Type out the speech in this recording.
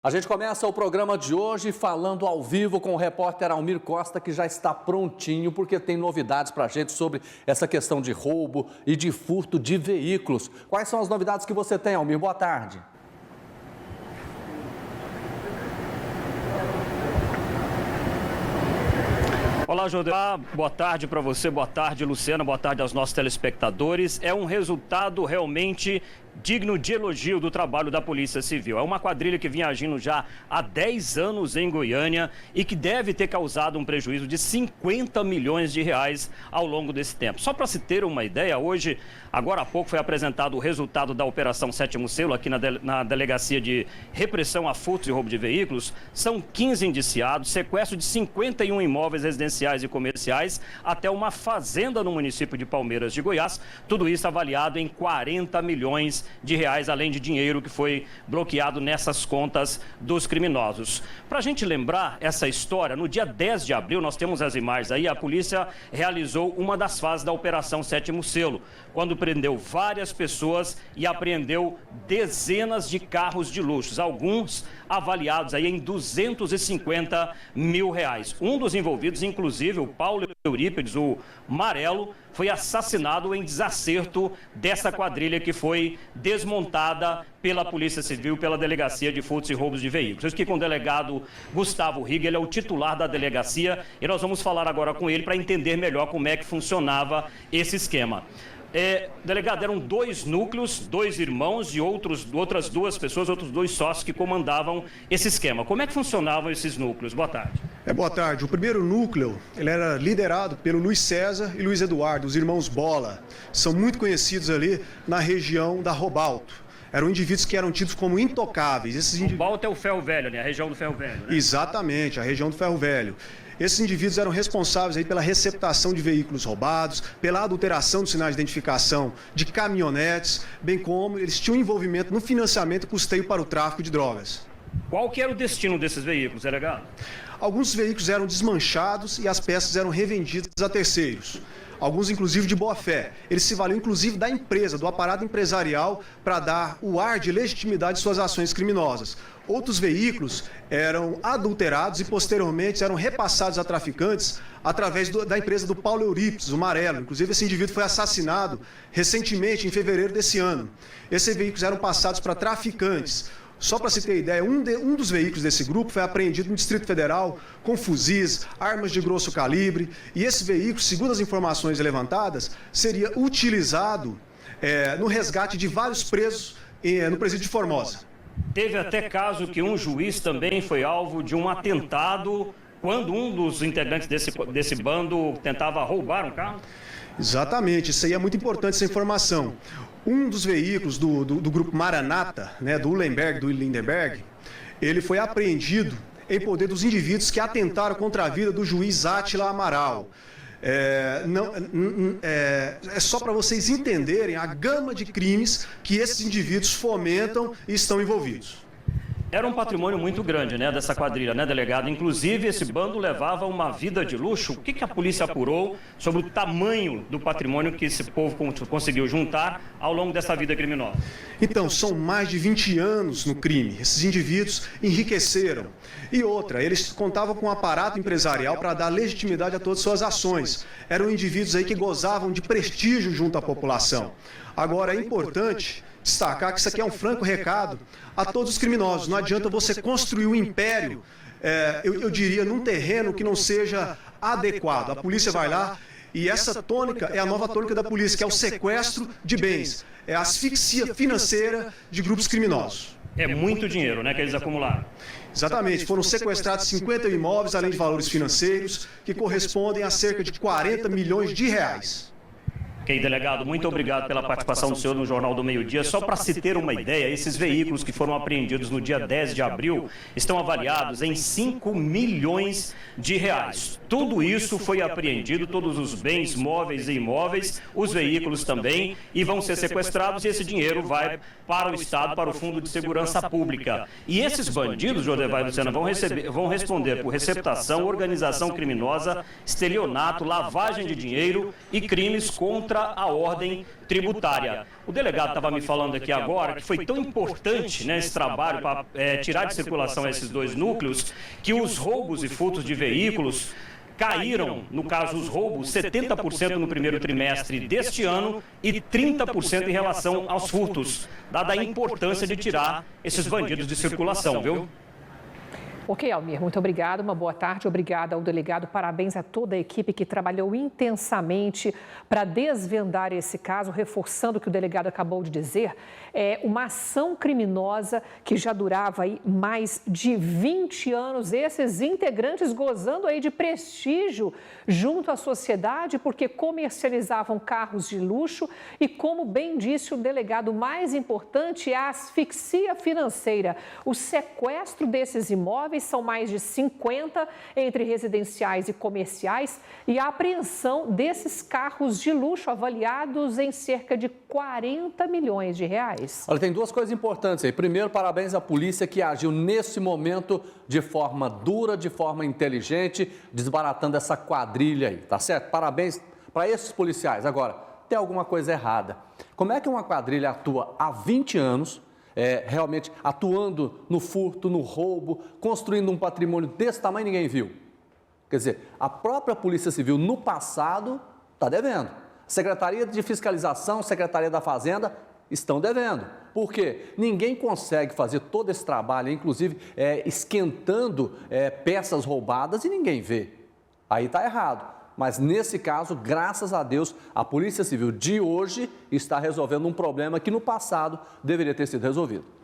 A gente começa o programa de hoje falando ao vivo com o repórter Almir Costa, que já está prontinho, porque tem novidades para a gente sobre essa questão de roubo e de furto de veículos. Quais são as novidades que você tem, Almir? Boa tarde. Olá, Jodá. Boa tarde para você, boa tarde, Luciana, boa tarde aos nossos telespectadores. É um resultado realmente digno de elogio do trabalho da Polícia Civil. É uma quadrilha que vinha agindo já há 10 anos em Goiânia e que deve ter causado um prejuízo de 50 milhões de reais ao longo desse tempo. Só para se ter uma ideia, hoje, agora há pouco, foi apresentado o resultado da Operação Sétimo Selo aqui na Delegacia de Repressão a Furtos e Roubo de Veículos. São 15 indiciados, sequestro de 51 imóveis residenciais e comerciais até uma fazenda no município de Palmeiras de Goiás. Tudo isso avaliado em 40 milhões de reais, além de dinheiro que foi bloqueado nessas contas dos criminosos. Para a gente lembrar essa história, no dia 10 de abril, nós temos as imagens aí, a polícia realizou uma das fases da Operação Sétimo Selo, quando prendeu várias pessoas e apreendeu dezenas de carros de luxo, alguns avaliados aí em 250 mil reais. Um dos envolvidos, inclusive, o Paulo Eurípides, o Marelo, foi assassinado em desacerto dessa quadrilha que foi desmontada pela Polícia Civil, pela Delegacia de Furtos e Roubos de Veículos. Eu estou aqui com o delegado Gustavo Riga, ele é o titular da delegacia e nós vamos falar agora com ele para entender melhor como é que funcionava esse esquema. Delegado, eram dois núcleos, dois irmãos e outras duas pessoas, outros dois sócios que comandavam esse esquema. Como é que funcionavam esses núcleos? Boa tarde. Boa tarde. O primeiro núcleo, ele era liderado pelo Luiz César e Luiz Eduardo, os irmãos Bola. São muito conhecidos ali na região da Robalto. Eram indivíduos que eram tidos como intocáveis. Robalto é o Ferro Velho, né? A região do Ferro Velho, né? Exatamente, a região do Ferro Velho. Esses indivíduos eram responsáveis aí pela receptação de veículos roubados, pela adulteração dos sinais de identificação de caminhonetes, bem como eles tinham envolvimento no financiamento e custeio para o tráfico de drogas. Qual que era o destino desses veículos, delegado? Alguns veículos eram desmanchados e as peças eram revendidas a terceiros. Alguns, inclusive, de boa-fé. Eles se valiam, inclusive, da empresa, do aparato empresarial, para dar o ar de legitimidade de suas ações criminosas. Outros veículos eram adulterados e, posteriormente, eram repassados a traficantes através da empresa do Paulo Eurípides, o Marelo. Inclusive, esse indivíduo foi assassinado recentemente, em fevereiro desse ano. Esses veículos eram passados para traficantes. Só para se ter ideia, um dos veículos desse grupo foi apreendido no Distrito Federal com fuzis, armas de grosso calibre. E esse veículo, segundo as informações levantadas, seria utilizado no resgate de vários presos no presídio de Formosa. Teve até caso que um juiz também foi alvo de um atentado quando um dos integrantes desse bando tentava roubar um carro? Exatamente, isso aí é muito importante, essa informação. Um dos veículos do grupo Maranata, né, do Ullenberg, do Lindenberg, ele foi apreendido em poder dos indivíduos que atentaram contra a vida do juiz Átila Amaral. É só para vocês entenderem a gama de crimes que esses indivíduos fomentam e estão envolvidos. Era um patrimônio muito grande, né, dessa quadrilha, né, delegado? Inclusive, esse bando levava uma vida de luxo. O que a polícia apurou sobre o tamanho do patrimônio que esse povo conseguiu juntar ao longo dessa vida criminosa? Então, são mais de 20 anos no crime. Esses indivíduos enriqueceram. E outra, eles contavam com um aparato empresarial para dar legitimidade a todas as suas ações. Eram indivíduos aí que gozavam de prestígio junto à população. Agora, é importante destacar que isso aqui é um franco recado a todos os criminosos. Não adianta você construir um império, eu diria, num terreno que não seja adequado. A polícia vai lá e essa tônica é a nova tônica da polícia, que é o sequestro de bens, é a asfixia financeira de grupos criminosos. É muito dinheiro, né, que eles acumularam. Exatamente, foram sequestrados 50 imóveis, além de valores financeiros, que correspondem a cerca de 40 milhões de reais. Ok, delegado, muito obrigado pela participação do senhor no Jornal do Meio-Dia. Só para se ter uma ideia, esses veículos que foram apreendidos no dia 10 de abril estão avaliados em 5 milhões de reais. Tudo isso foi apreendido, todos os bens móveis e imóveis, os veículos também, e vão ser sequestrados e esse dinheiro vai para o Estado, para o Fundo de Segurança Pública. E esses bandidos, Jodevai e Luciana, vão responder por receptação, organização criminosa, estelionato, lavagem de dinheiro e crimes contra contra a ordem tributária. O delegado estava me falando aqui agora que foi tão importante, né, esse trabalho para tirar de circulação esses dois núcleos, que os roubos e furtos de veículos caíram, no caso os roubos, 70% no primeiro trimestre deste ano e 30% em relação aos furtos, dada a importância de tirar esses bandidos de circulação, viu? Ok, Almir, muito obrigado, uma boa tarde, obrigada ao delegado, parabéns a toda a equipe que trabalhou intensamente para desvendar esse caso, reforçando o que o delegado acabou de dizer, uma ação criminosa que já durava aí mais de 20 anos, esses integrantes gozando aí de prestígio junto à sociedade, porque comercializavam carros de luxo e, como bem disse o delegado, o mais importante é a asfixia financeira, o sequestro desses imóveis. São mais de 50 entre residenciais e comerciais e a apreensão desses carros de luxo avaliados em cerca de 40 milhões de reais. Olha, tem duas coisas importantes aí. Primeiro, parabéns à polícia que agiu nesse momento de forma dura, de forma inteligente, desbaratando essa quadrilha aí, tá certo? Parabéns para esses policiais. Agora, tem alguma coisa errada. Como é que uma quadrilha atua há 20 anos... realmente atuando no furto, no roubo, construindo um patrimônio desse tamanho, ninguém viu? Quer dizer, a própria Polícia Civil no passado está devendo. Secretaria de Fiscalização, Secretaria da Fazenda estão devendo. Por quê? Ninguém consegue fazer todo esse trabalho, inclusive esquentando peças roubadas e ninguém vê. Aí está errado. Mas nesse caso, graças a Deus, a Polícia Civil de hoje está resolvendo um problema que no passado deveria ter sido resolvido.